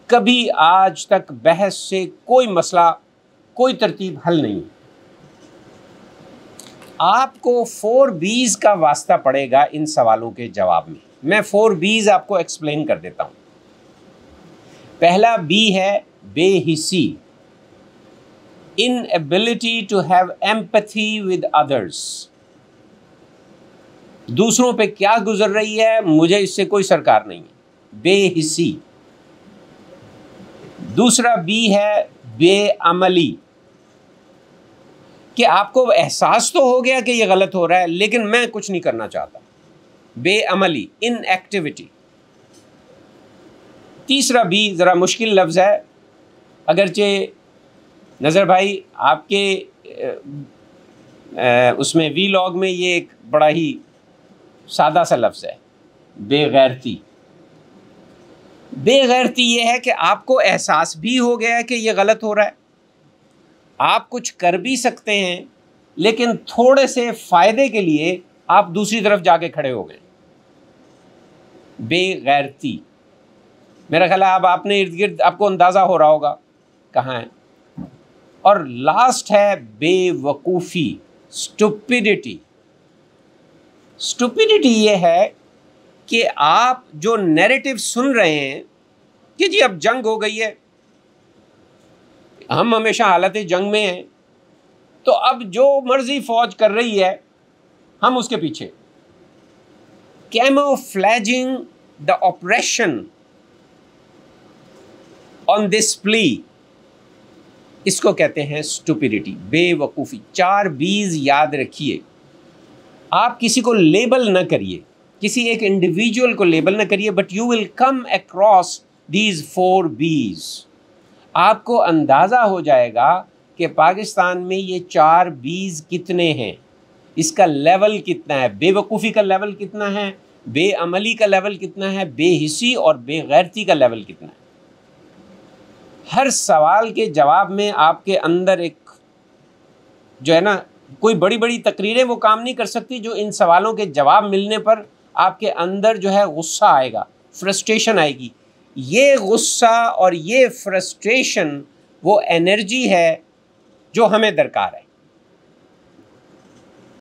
کبھی آج تک بحث سے کوئی مسئلہ، کوئی ترتیب حل نہیں۔ آپ کو 4 B's کا واسطہ پڑے گا ان سوالوں کے جواب میں۔ میں 4 B's آپ کو ایکسپلین کر دیتا ہوں۔ پہلا B ہے بے حسی، inability to have empathy with others۔ دوسروں پہ کیا گزر رہی ہے مجھے اس سے کوئی سرکار نہیں ہے، بے حسی۔ دوسرا B ہے بے عملی، کہ آپ کو احساس تو ہو گیا کہ یہ غلط ہو رہا ہے لیکن میں کچھ نہیں کرنا چاہتا، بے عملی، ان ایکٹیویٹی۔ تیسرا B ذرا مشکل لفظ ہے، اگرچہ نظر بھائی آپ کے اس میں وی لاگ میں یہ ایک بڑا ہی سادہ سا لفظ ہے، بے غیرتی۔ بے غیرتی یہ ہے کہ آپ کو احساس بھی ہو گیا ہے کہ یہ غلط ہو رہا ہے، آپ کچھ کر بھی سکتے ہیں لیکن تھوڑے سے فائدے کے لیے آپ دوسری طرف جا کے کھڑے ہو گئے، بے غیرتی۔ میرا خیال ہے اب آپ نے ارد گرد آپ کو اندازہ ہو رہا ہوگا کہاں ہے۔ اور لاسٹ ہے بے وقوفی، اسٹوپیڈیٹی۔ اسٹوپیڈیٹی یہ ہے کہ آپ جو نیریٹو سن رہے ہیں کہ جی اب جنگ ہو گئی ہے، ہم ہمیشہ حالت جنگ میں ہیں، تو اب جو مرضی فوج کر رہی ہے ہم اس کے پیچھے۔ کیموفلیجنگ دا آپریشن آن دس پلی، اس کو کہتے ہیں اسٹوپیڈیٹی، بے وقوفی۔ 4 B's یاد رکھیے۔ آپ کسی کو لیبل نہ کریے، کسی ایک انڈیویجول کو لیبل نہ کریے، but you will come across these 4 B's۔ آپ کو اندازہ ہو جائے گا کہ پاکستان میں یہ 4 B's کتنے ہیں، اس کا لیول کتنا ہے، بے وقوفی کا لیول کتنا ہے، بے عملی کا لیول کتنا ہے، بے حسی اور بے غیرتی کا لیول کتنا ہے۔ ہر سوال کے جواب میں آپ کے اندر ایک جو ہے نا، کوئی بڑی بڑی تقریریں وہ کام نہیں کر سکتی جو ان سوالوں کے جواب ملنے پر آپ کے اندر جو ہے غصہ آئے گا، فرسٹریشن آئے گی۔ یہ غصہ اور یہ فرسٹریشن وہ انرجی ہے جو ہمیں درکار ہے۔